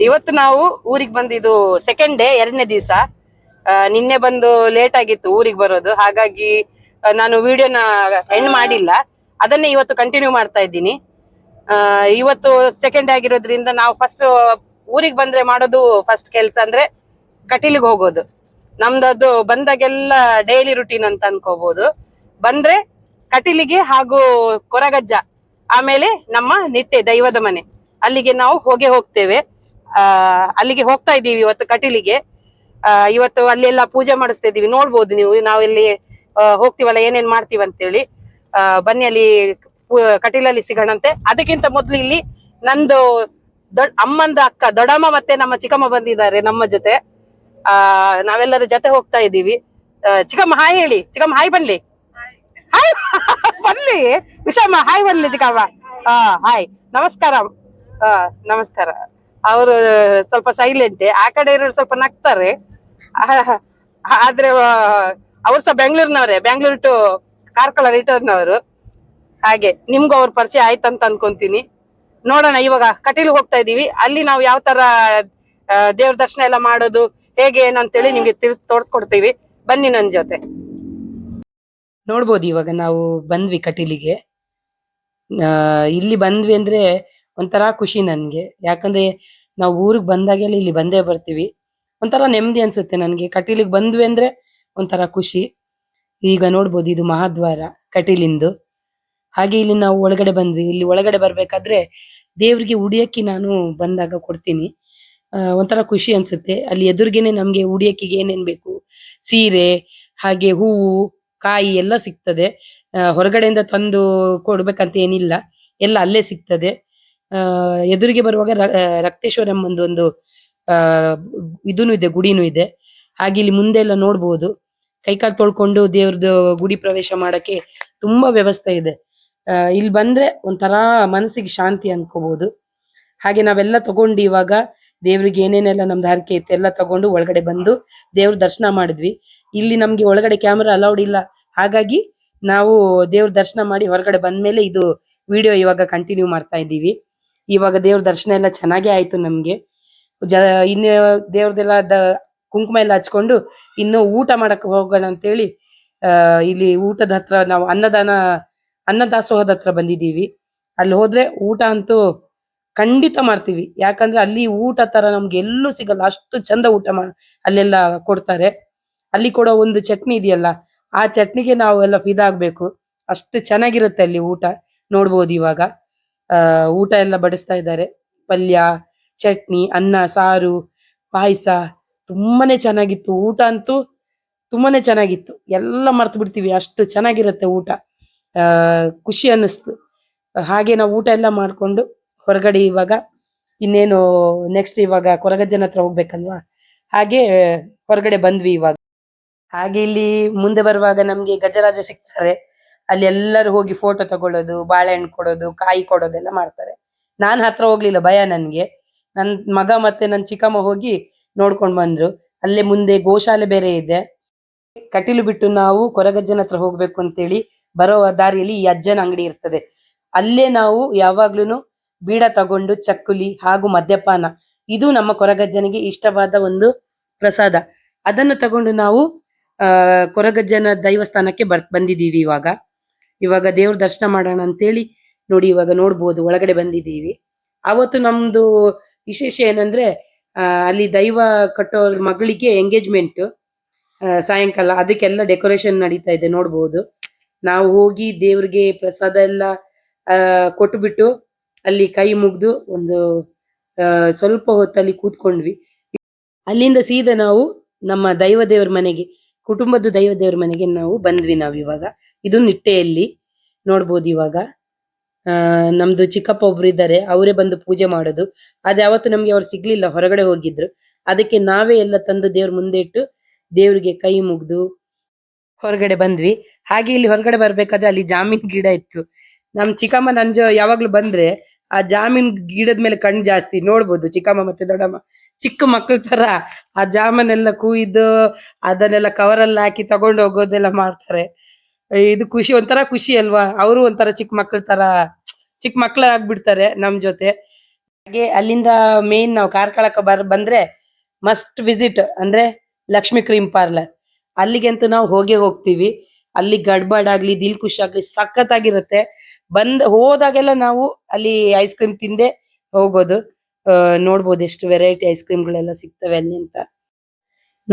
ಇವತ್ತು ನಾವು ಊರಿಗೆ ಬಂದಿದ್ದು ಸೆಕೆಂಡ್ ಡೇ, 2ನೇ ದಿವಸ. ನಿನ್ನೆ ಬಂದು ಲೇಟ್ ಆಗಿತ್ತು ಊರಿಗೆ ಬರೋದು, ಹಾಗಾಗಿ ನಾನು ವಿಡಿಯೋನ ಎಂಡ್ ಮಾಡಿಲ್ಲ. ಅದನ್ನೇ ಇವತ್ತು ಕಂಟಿನ್ಯೂ ಮಾಡ್ತಾ ಇದ್ದೀನಿ. ಇವತ್ತು ಸೆಕೆಂಡ್ ಆಗಿರೋದ್ರಿಂದ ನಾವು ಫಸ್ಟ್ ಊರಿಗೆ ಬಂದ್ರೆ ಮಾಡೋದು ಫಸ್ಟ್ ಕೆಲ್ಸ ಅಂದ್ರೆ ಕಟೀಲಿಗೆ ಹೋಗೋದು. ನಮ್ದು ಅದು ಬಂದಾಗೆಲ್ಲ ಡೈಲಿ ರುಟೀನ್ ಅಂತ ಅನ್ಕೋಬಹುದು. ಬಂದ್ರೆ ಕಟೀಲಿಗೆ ಹಾಗೂ ಕೊರಗಜ್ಜ, ಆಮೇಲೆ ನಮ್ಮ ನಿಟ್ಟೆ ದೈವದ ಮನೆ, ಅಲ್ಲಿಗೆ ನಾವು ಹೋಗ್ತೇವೆ. ಅಲ್ಲಿಗೆ ಹೋಗ್ತಾ ಇದ್ದೀವಿ ಇವತ್ತು ಕಟೀಲಿಗೆ. ಇವತ್ತು ಅಲ್ಲೆಲ್ಲ ಪೂಜೆ ಮಾಡಿಸ್ತಾ ಇದೀವಿ, ನೋಡ್ಬೋದು ನೀವು. ನಾವೆಲ್ಲಿ ಹೋಗ್ತೀವಲ್ಲ, ಏನೇನ್ ಮಾಡ್ತೀವಿ ಅಂತೇಳಿ. ಬನ್ನಿ ಅಲ್ಲಿ ಕಟೀಲಲ್ಲಿ ಸಿಗೋಣಂತೆ. ಅದಕ್ಕಿಂತ ಮೊದ್ಲು ಇಲ್ಲಿ ನಂದು ಅಮ್ಮಂದ ಅಕ್ಕ ದೊಡ್ಡಮ್ಮ ಮತ್ತೆ ನಮ್ಮ ಚಿಕ್ಕಮ್ಮ ಬಂದಿದ್ದಾರೆ ನಮ್ಮ ಜೊತೆ. ನಾವೆಲ್ಲರ ಜೊತೆ ಹೋಗ್ತಾ ಇದ್ದೀವಿ. ಚಿಕ್ಕಮ್ಮ ಹಾಯ್ ಹೇಳಿ. ಚಿಕ್ಕಮ್ಮ ಹಾಯ್ ಬನ್ನಿ. ಹಾಯ್ ಬನ್ನಿ. ವಿಷಮ್ಮ ಹಾಯ್ ಬನ್ನಿ ಚಿಕ್ಕಮ್ಮ. ಹಾಯ್, ನಮಸ್ಕಾರ. ನಮಸ್ಕಾರ. ಅವರು ಸ್ವಲ್ಪ ಸೈಲೆಂಟ್, ಆ ಕಡೆ ಇರೋರು ಸ್ವಲ್ಪ ನಗ್ತಾರೆ. ಆದ್ರೆ ಅವ್ರು ಸಹ ಬೆಂಗಳೂರಿನವರೇ, ಬೆಂಗಳೂರು ಟು ಕಾರ್ಕಳ ರಿಟರ್ನ್ ಅವರು. ಹಾಗೆ ನಿಮ್ಗೂ ಅವ್ರ ಪರಿಚಯ ಆಯ್ತಂತ ಅನ್ಕೊಂತೀನಿ. ನೋಡೋಣ, ಇವಾಗ ಕಟೀಲ್ ಹೋಗ್ತಾ ಇದೀವಿ. ಅಲ್ಲಿ ನಾವು ಯಾವ ತರ ದೇವ್ರ ದರ್ಶನ ಎಲ್ಲ ಮಾಡೋದು, ಹೇಗೆ ಏನಂತೇಳಿ ನಿಮ್ಗೆ ತೋರ್ಸ್ಕೊಡ್ತೀವಿ. ಬನ್ನಿ ನನ್ ಜೊತೆ. ನೋಡ್ಬೋದು, ಇವಾಗ ನಾವು ಬಂದ್ವಿ ಕಟೀಲಿಗೆ. ಇಲ್ಲಿ ಬಂದ್ವಿ ಅಂದ್ರೆ ಒಂಥರ ಖುಷಿ ನನ್ಗೆ. ಯಾಕಂದ್ರೆ ನಾವು ಊರಿಗೆ ಬಂದಾಗೆಲ್ಲ ಇಲ್ಲಿ ಬಂದೇ ಬರ್ತೀವಿ. ಒಂಥರ ನೆಮ್ಮದಿ ಅನ್ಸುತ್ತೆ ನನ್ಗೆ. ಕಟೀಲಿಗೆ ಬಂದ್ವಿ ಅಂದ್ರೆ ಒಂಥರ ಖುಷಿ. ಈಗ ನೋಡ್ಬೋದು, ಇದು ಮಹಾದ್ವಾರ ಕಟೀಲಿಂದು. ಹಾಗೆ ಇಲ್ಲಿ ನಾವು ಒಳಗಡೆ ಬಂದ್ವಿ. ಇಲ್ಲಿ ಒಳಗಡೆ ಬರ್ಬೇಕಾದ್ರೆ ದೇವ್ರಿಗೆ ಉಡಿಯಕ್ಕಿ ನಾನು ಬಂದಾಗ ಕೊಡ್ತೀನಿ. ಒಂಥರ ಖುಷಿ ಅನ್ಸುತ್ತೆ. ಅಲ್ಲಿ ಎದುರಿಗೇನೆ ನಮ್ಗೆ ಉಡಿಯಕ್ಕಿಗೆ ಏನೇನ್ ಬೇಕು, ಸೀರೆ ಹಾಗೆ ಹೂವು ಕಾಯಿ ಎಲ್ಲ ಸಿಗ್ತದೆ. ಹೊರಗಡೆಯಿಂದ ತಂದು ಕೊಡ್ಬೇಕಂತ ಏನಿಲ್ಲ, ಎಲ್ಲ ಅಲ್ಲೇ ಸಿಗ್ತದೆ. ಎದುರಿಗೆ ಬರುವಾಗ ರಕ್ತೇಶ್ವರಮ್ಮಂದು ಒಂದು ಇದೂನು ಇದೆ, ಗುಡಿನೂ ಇದೆ. ಹಾಗೆ ಇಲ್ಲಿ ಮುಂದೆ ಎಲ್ಲ ನೋಡ್ಬೋದು, ಕೈಕಾಲು ತೊಳ್ಕೊಂಡು ದೇವ್ರದ್ದು ಗುಡಿ ಪ್ರವೇಶ ಮಾಡಕ್ಕೆ ತುಂಬಾ ವ್ಯವಸ್ಥೆ ಇದೆ. ಇಲ್ಲಿ ಬಂದ್ರೆ ಒಂಥರ ಮನಸ್ಸಿಗೆ ಶಾಂತಿ ಅನ್ಕೋಬಹುದು. ಹಾಗೆ ನಾವೆಲ್ಲ ತಗೊಂಡು ಇವಾಗ ದೇವ್ರಿಗೆ ಏನೇನೆಲ್ಲ ನಮ್ದು ಹರಕೆ ಇತ್ತು ಎಲ್ಲ ತಗೊಂಡು ಒಳಗಡೆ ಬಂದು ದೇವ್ರ ದರ್ಶನ ಮಾಡಿದ್ವಿ. ಇಲ್ಲಿ ನಮ್ಗೆ ಒಳಗಡೆ ಕ್ಯಾಮೆರಾ ಅಲೌಡ್ ಇಲ್ಲ, ಹಾಗಾಗಿ ನಾವು ದೇವ್ರ ದರ್ಶನ ಮಾಡಿ ಹೊರಗಡೆ ಬಂದ್ಮೇಲೆ ಇದು ವಿಡಿಯೋ ಇವಾಗ ಕಂಟಿನ್ಯೂ ಮಾಡ್ತಾ ಇದ್ದೀವಿ. ಇವಾಗ ದೇವ್ರ ದರ್ಶನ ಎಲ್ಲ ಚೆನ್ನಾಗೇ ಆಯ್ತು ನಮ್ಗೆ. ಇನ್ನು ದೇವ್ರದೆಲ್ಲ ಕುಂಕುಮ ಎಲ್ಲ ಹಚ್ಕೊಂಡು ಇನ್ನು ಊಟ ಮಾಡಕ್ ಹೋಗೋಣ ಅಂತೇಳಿ ಇಲ್ಲಿ ಊಟದ ಹತ್ರ ನಾವು ಅನ್ನದಾಸೋಹದ ಹತ್ರ ಬಂದಿದ್ದೀವಿ. ಅಲ್ಲಿ ಹೋದ್ರೆ ಊಟ ಅಂತೂ ಖಂಡಿತ ಮಾಡ್ತೀವಿ. ಯಾಕಂದ್ರೆ ಅಲ್ಲಿ ಊಟ ತರ ನಮ್ಗೆ ಎಲ್ಲೂ ಸಿಗಲ್ಲ, ಅಷ್ಟು ಚಂದ ಊಟ ಅಲ್ಲೆಲ್ಲ ಕೊಡ್ತಾರೆ. ಅಲ್ಲಿ ಕೊಡೋ ಒಂದು ಚಟ್ನಿ ಇದೆಯಲ್ಲ, ಆ ಚಟ್ನಿಗೆ ನಾವು ಎಲ್ಲ ಫಿದಾಗ್ಬೇಕು, ಅಷ್ಟು ಚೆನ್ನಾಗಿರುತ್ತೆ ಅಲ್ಲಿ ಊಟ. ನೋಡ್ಬೋದು ಇವಾಗ ಊಟ ಎಲ್ಲ ಬಡಿಸ್ತಾ ಇದ್ದಾರೆ. ಪಲ್ಯ, ಚಟ್ನಿ, ಅನ್ನ, ಸಾರು, ಪಾಯಸ ತುಂಬಾನೇ ಚೆನ್ನಾಗಿತ್ತು. ಊಟ ಅಂತೂ ತುಂಬಾನೇ ಚೆನ್ನಾಗಿತ್ತು. ಎಲ್ಲ ಮರ್ತು ಬಿಡ್ತೀವಿ, ಅಷ್ಟು ಚೆನ್ನಾಗಿರುತ್ತೆ ಊಟ. ಖುಷಿ ಅನ್ನಿಸ್ತು. ಹಾಗೆ ನಾವು ಊಟ ಎಲ್ಲ ಮಾಡ್ಕೊಂಡು ಹೊರಗಡೆ ಇವಾಗ ಇನ್ನೇನು ನೆಕ್ಸ್ಟ್ ಇವಾಗ ಕೊರಗಜ್ಜನ ಹತ್ರ ಹೋಗ್ಬೇಕಲ್ವಾ, ಹಾಗೆ ಹೊರಗಡೆ ಬಂದ್ವಿ ಇವಾಗ. ಹಾಗೆ ಇಲ್ಲಿ ಮುಂದೆ ಬರುವಾಗ ನಮ್ಗೆ ಗಜರಾಜ ಸಿಗ್ತಾರೆ. ಅಲ್ಲಿ ಎಲ್ಲರೂ ಹೋಗಿ ಫೋಟೋ ತಗೊಳ್ಳೋದು, ಬಾಳೆಹಣ್ಣು ಕೊಡೋದು, ಕಾಯಿ ಕೊಡೋದೆಲ್ಲ ಮಾಡ್ತಾರೆ. ನಾನ್ ಹತ್ರ ಹೋಗ್ಲಿಲ್ಲ, ಭಯ ನನ್ಗೆ. ನನ್ ಮಗ ಮತ್ತೆ ನನ್ ಚಿಕ್ಕಮ್ಮ ಹೋಗಿ ನೋಡ್ಕೊಂಡ್ ಬಂದ್ರು. ಅಲ್ಲೇ ಮುಂದೆ ಗೋಶಾಲೆ ಬೇರೆ ಇದೆ. ಕಟೀಲು ಬಿಟ್ಟು ನಾವು ಕೊರಗಜ್ಜನ ಹತ್ರ ಹೋಗ್ಬೇಕು ಅಂತೇಳಿ ಬರೋ ದಾರಿಯಲ್ಲಿ ಈ ಅಜ್ಜನ ಅಂಗಡಿ ಇರ್ತದೆ. ಅಲ್ಲೇ ನಾವು ಯಾವಾಗ್ಲೂನು ಬೀಡ ತಗೊಂಡು ಚಕ್ಕುಲಿ ಹಾಗೂ ಮದ್ಯಪಾನ, ಇದು ನಮ್ಮ ಕೊರಗಜ್ಜನಿಗೆ ಇಷ್ಟವಾದ ಒಂದು ಪ್ರಸಾದ. ಅದನ್ನು ತಗೊಂಡು ನಾವು ಕೊರಗಜ್ಜನ ದೈವಸ್ಥಾನಕ್ಕೆ ಬಂದಿದ್ದೀವಿ. ಇವಾಗ ದೇವ್ರ ದರ್ಶನ ಮಾಡೋಣ ಅಂತೇಳಿ ನೋಡಿ, ಇವಾಗ ನೋಡ್ಬೋದು ಒಳಗಡೆ ಬಂದಿದ್ದೀವಿ. ಅವತ್ತು ನಮ್ದು ವಿಶೇಷ ಏನಂದ್ರೆ ಅಲ್ಲಿ ದೈವ ಕಟ್ಟೋ ಮಗಳಿಗೆ ಎಂಗೇಜ್ಮೆಂಟ್ ಸಾಯಂಕಾಲ, ಅದಕ್ಕೆಲ್ಲ ಡೆಕೋರೇಷನ್ ನಡೀತಾ ಇದೆ ನೋಡ್ಬೋದು. ನಾವು ಹೋಗಿ ದೇವ್ರಿಗೆ ಪ್ರಸಾದ ಎಲ್ಲ ಕೊಟ್ಬಿಟ್ಟು ಅಲ್ಲಿ ಕೈ ಮುಗ್ದು ಒಂದು ಸ್ವಲ್ಪ ಹೊತ್ತಲ್ಲಿ ಕೂತ್ಕೊಂಡ್ವಿ. ಅಲ್ಲಿಂದ ಸೀದಾ ನಾವು ನಮ್ಮ ದೇವ್ರ ಮನೆಗೆ, ಕುಟುಂಬದ ದೇವ್ರ ಮನೆಗೆ ನಾವು ಬಂದ್ವಿ. ಇವಾಗ ಇದು ನಿಟ್ಟೆಯಲ್ಲಿ ನೋಡ್ಬೋದು. ಇವಾಗ ನಮ್ದು ಚಿಕ್ಕಪ್ಪ ಒಬ್ರು ಇದ್ದಾರೆ, ಅವರೇ ಬಂದು ಪೂಜೆ ಮಾಡೋದು. ಅದ್ ಯಾವತ್ತು ನಮ್ಗೆ ಅವ್ರು ಸಿಗ್ಲಿಲ್ಲ, ಹೊರಗಡೆ ಹೋಗಿದ್ರು. ಅದಕ್ಕೆ ನಾವೇ ಎಲ್ಲ ತಂದು ದೇವ್ರ ಮುಂದೆ ಇಟ್ಟು ದೇವ್ರಿಗೆ ಕೈ ಮುಗ್ದು ಹೊರಗಡೆ ಬಂದ್ವಿ. ಹಾಗೆ ಇಲ್ಲಿ ಹೊರಗಡೆ ಬರ್ಬೇಕಾದ್ರೆ ಅಲ್ಲಿ ಜಾಮೀನ್ ಗಿಡ ಇತ್ತು. ನಮ್ ಚಿಕ್ಕಮ್ಮ ಯಾವಾಗ್ಲೂ ಬಂದ್ರೆ ಆ ಜಾಮೀನ್ ಗಿಡದ ಮೇಲೆ ಕಣ್ ಜಾಸ್ತಿ. ನೋಡ್ಬೋದು ಚಿಕ್ಕಮ್ಮ ಮತ್ತೆ ದೊಡ್ಡಮ್ಮ ಚಿಕ್ಕ ಮಕ್ಳ ತರ ಆ ಜಾಮನೆಲ್ಲ ಕುಯ್ದು ಅದನ್ನೆಲ್ಲ ಕವರಲ್ಲಿ ಹಾಕಿ ತಗೊಂಡು ಹೋಗೋದೆಲ್ಲ ಮಾಡ್ತಾರೆ. ಇದು ಖುಷಿ, ಒಂಥರ ಖುಷಿ ಅಲ್ವಾ. ಅವರು ಒಂಥರ ಚಿಕ್ಕ ಮಕ್ಳ ತರ ಚಿಕ್ಕ ಮಕ್ಳ ಆಗ್ಬಿಡ್ತಾರೆ ನಮ್ ಜೊತೆ. ಹಾಗೆ ಅಲ್ಲಿಂದ ಮೇನ್ ನಾವು ಕಾರ್ಕಳಕ್ಕೆ ಬಂದ್ರೆ ಮಸ್ಟ್ ವಿಸಿಟ್ ಅಂದ್ರೆ ಲಕ್ಷ್ಮಿ ಕ್ರೀಮ್ ಪಾರ್ಲರ್. ಅಲ್ಲಿಗಂತೂ ನಾವು ಹೋಗೇ ಹೋಗ್ತೀವಿ. ಅಲ್ಲಿ ಗಡ್ಬಡ್ ಆಗ್ಲಿ ದಿಲ್ ಖುಷ್ ಆಗ್ಲಿ ಸಖತ್ತಾಗಿರುತ್ತೆ. ಹೋದಾಗೆಲ್ಲ ನಾವು ಅಲ್ಲಿ ಐಸ್ ಕ್ರೀಮ್ ತಿಂದೆ ಹೋಗೋದು. ನೋಡ್ಬೋದು ಎಷ್ಟು ವೆರೈಟಿ ಐಸ್ ಕ್ರೀಮ್ಗಳೆಲ್ಲ ಸಿಗ್ತವೆ ಅಲ್ಲಿ ಅಂತ.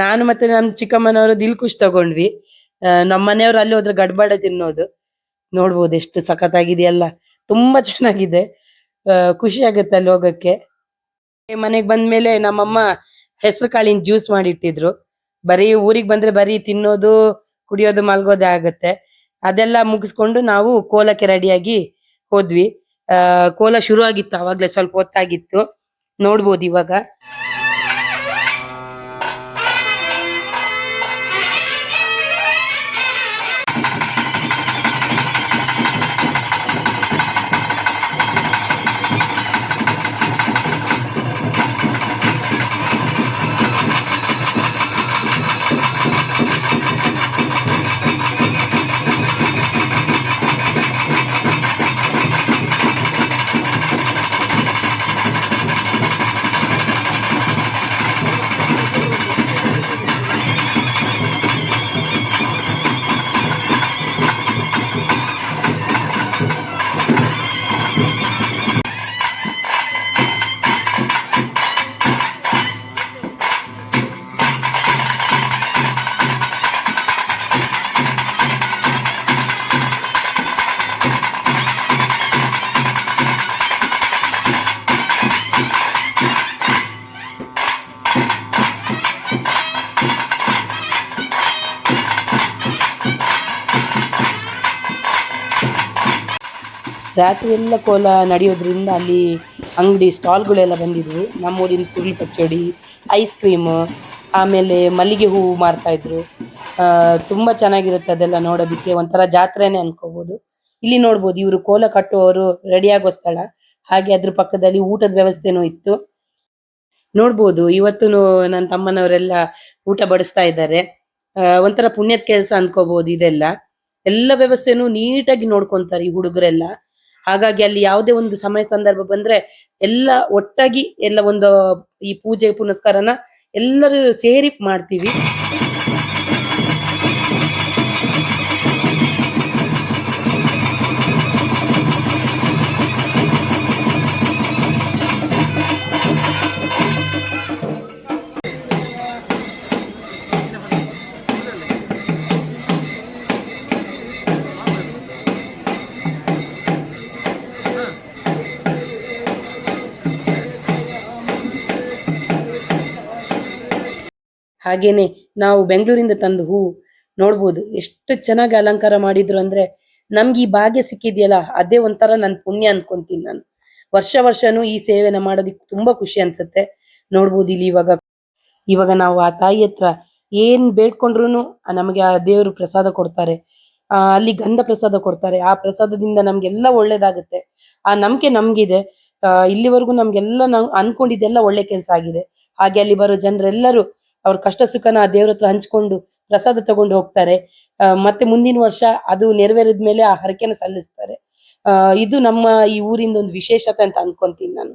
ನಾನು ಮತ್ತೆ ನಮ್ ಚಿಕ್ಕಮ್ಮನವರು ದಿಲ್ ಖುಷ್ ತಗೊಂಡ್ವಿ. ನಮ್ಮ ಮನೆಯವರು ಅಲ್ಲಿ ಹೋದ್ರೆ ಗಡ್ಬಡ ತಿನ್ನೋದು. ನೋಡ್ಬೋದು ಎಷ್ಟು ಸಖತ್ತಾಗಿದೆಯಲ್ಲ, ತುಂಬಾ ಚೆನ್ನಾಗಿದೆ. ಖುಷಿ ಆಗುತ್ತೆ ಅಲ್ಲಿ ಹೋಗಕ್ಕೆ. ಮನೆಗ್ ಬಂದ್ಮೇಲೆ ನಮ್ಮಮ್ಮ ಹೆಸರು ಕಾಳಿನ ಜ್ಯೂಸ್ ಮಾಡಿ ಇಟ್ಟಿದ್ರು. ಬರೀ ಊರಿಗೆ ಬಂದ್ರೆ ಬರೀ ತಿನ್ನೋದು, ಕುಡಿಯೋದು, ಮಲ್ಗೋದೇ ಆಗತ್ತೆ. ಅದೆಲ್ಲ ಮುಗಿಸ್ಕೊಂಡು ನಾವು ಕೋಲಕ್ಕೆ ರೆಡಿಯಾಗಿ ಹೋದ್ವಿ. ಕೋಲ ಶುರು ಆಗಿತ್ತು ಅವಾಗ್ಲೇ, ಸ್ವಲ್ಪ ಹೊತ್ತಾಗಿತ್ತು. ನೋಡ್ಬೋದು ಇವಾಗ. ರಾತ್ರಿ ಎಲ್ಲ ಕೋಲ ನಡೆಯೋದ್ರಿಂದ ಅಲ್ಲಿ ಅಂಗಡಿ ಸ್ಟಾಲ್ಗಳೆಲ್ಲ ಬಂದಿದ್ವು. ನಮ್ಮೂರಿನ ಕುರುಳಿ ಪಚ್ಚಡಿ, ಐಸ್ ಕ್ರೀಮು, ಆಮೇಲೆ ಮಲ್ಲಿಗೆ ಹೂವು ಮಾರ್ತಾ ಇದ್ರು. ತುಂಬಾ ಚೆನ್ನಾಗಿರುತ್ತೆ ಅದೆಲ್ಲ ನೋಡೋದಕ್ಕೆ, ಒಂಥರ ಜಾತ್ರೆನೇ ಅನ್ಕೋಬಹುದು. ಇಲ್ಲಿ ನೋಡ್ಬೋದು ಇವರು ಕೋಲ ಕಟ್ಟುವವರು ರೆಡಿ ಆಗೋ ಸ್ಥಳ. ಹಾಗೆ ಅದ್ರ ಪಕ್ಕದಲ್ಲಿ ಊಟದ ವ್ಯವಸ್ಥೆನೂ ಇತ್ತು. ನೋಡ್ಬೋದು ಇವತ್ತು ನನ್ನ ತಮ್ಮನವರೆಲ್ಲ ಊಟ ಬಡಿಸ್ತಾ ಇದ್ದಾರೆ. ಒಂಥರ ಪುಣ್ಯದ ಕೆಲಸ ಅನ್ಕೋಬಹುದು ಇದೆಲ್ಲ. ಎಲ್ಲ ವ್ಯವಸ್ಥೆನೂ ನೀಟಾಗಿ ನೋಡ್ಕೊಂತಾರೆ ಈ ಹುಡುಗರೆಲ್ಲ. ಹಾಗಾಗಿ ಅಲ್ಲಿ ಯಾವುದೇ ಒಂದು ಸಮಯ ಸಂದರ್ಭ ಬಂದ್ರೆ ಎಲ್ಲ ಒಟ್ಟಾಗಿ ಎಲ್ಲ ಒಂದು ಈ ಪೂಜೆ ಪುನಸ್ಕಾರನ ಎಲ್ಲರೂ ಸೇರಿ ಮಾಡ್ತೀವಿ. ಹಾಗೇನೆ ನಾವು ಬೆಂಗಳೂರಿಂದ ತಂದ ಹೂವು ನೋಡ್ಬೋದು ಎಷ್ಟು ಚೆನ್ನಾಗಿ ಅಲಂಕಾರ ಮಾಡಿದ್ರು ಅಂದ್ರೆ, ನಮ್ಗೆ ಈ ಭಾಗ್ಯ ಸಿಕ್ಕಿದ್ಯಲ್ಲ ಅದೇ ಒಂಥರ ನನ್ ಪುಣ್ಯ ಅನ್ಕೊಂತೀನಿ ನಾನು. ವರ್ಷನೂ ಈ ಸೇವೆನ ಮಾಡೋದಿಕ್ ತುಂಬಾ ಖುಷಿ ಅನ್ಸುತ್ತೆ. ನೋಡ್ಬೋದು ಇಲ್ಲಿ ಇವಾಗ ನಾವು ಆ ತಾಯಿ ಹತ್ರ ಏನ್ ಬೇಡ್ಕೊಂಡ್ರುನು ನಮಗೆ ಆ ದೇವರು ಪ್ರಸಾದ ಕೊಡ್ತಾರೆ. ಅಲ್ಲಿ ಗಂಧ ಪ್ರಸಾದ ಕೊಡ್ತಾರೆ. ಆ ಪ್ರಸಾದದಿಂದ ನಮ್ಗೆಲ್ಲ ಒಳ್ಳೇದಾಗುತ್ತೆ. ಆ ನಂಬಿಕೆ ನಮ್ಗಿದೆ. ಇಲ್ಲಿವರೆಗೂ ನಮ್ಗೆಲ್ಲ ನಾವು ಅನ್ಕೊಂಡಿದ್ದೆಲ್ಲ ಒಳ್ಳೆ ಕೆಲಸ ಆಗಿದೆ. ಹಾಗೆ ಅಲ್ಲಿ ಬರೋ ಜನರೆಲ್ಲರೂ ಅವ್ರ ಕಷ್ಟ ಸುಖನ ಆ ದೇವ್ರ ಹತ್ರ ಹಂಚ್ಕೊಂಡು ಪ್ರಸಾದ ತಗೊಂಡು ಹೋಗ್ತಾರೆ. ಮತ್ತೆ ಮುಂದಿನ ವರ್ಷ ಅದು ನೆರವೇರಿದ ಮೇಲೆ ಆ ಹರಕೆನ ಸಲ್ಲಿಸ್ತಾರೆ. ಇದು ನಮ್ಮ ಈ ಊರಿಂದ ಒಂದು ವಿಶೇಷತೆ ಅಂತ ಅನ್ಕೊಂತೀನಿ ನಾನು.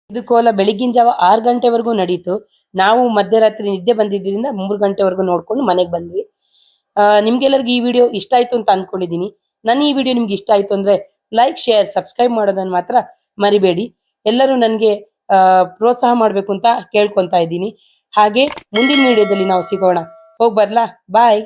ಇದು ಕೋಲ ಬೆಳಿಗ್ಗಿನ ಜಾವ 6 ಗಂಟೆವರೆಗೂ ನಡೀತು. ನಾವು ಮಧ್ಯರಾತ್ರಿ ನಿದ್ದೆ ಬಂದಿದ್ದರಿಂದ 3 ಗಂಟೆವರೆಗೂ ನೋಡ್ಕೊಂಡು ಮನೆಗೆ ಬಂದ್ವಿ. ನಿಮ್ಗೆಲ್ಲರಿಗೂ ಈ ವಿಡಿಯೋ ಇಷ್ಟ ಆಯ್ತು ಅಂತ ಅನ್ಕೊಂಡಿದ್ದೀನಿ. ನನ್ನ ಈ ವಿಡಿಯೋ ನಿಮ್ಗೆ ಇಷ್ಟ ಆಯ್ತು ಅಂದ್ರೆ ಲೈಕ್, ಶೇರ್, ಸಬ್ಸ್ಕ್ರೈಬ್ ಮಾಡೋದನ್ನ ಮಾತ್ರ ಮರಿಬೇಡಿ. ಎಲ್ಲರೂ ನನಗೆ ಪ್ರೋತ್ಸಾಹ ಮಾಡ್ಬೇಕು ಅಂತ ಕೇಳ್ಕೊಂತಾ ಇದ್ದೀನಿ. ಹಾಗೆ ಮುಂದಿನ ವಿಡಿಯೋದಲ್ಲಿ ನಾವು ಸಿಗೋಣ. ಹೋಗಿ ಬರ್ಲಾ? ಬಾಯ್.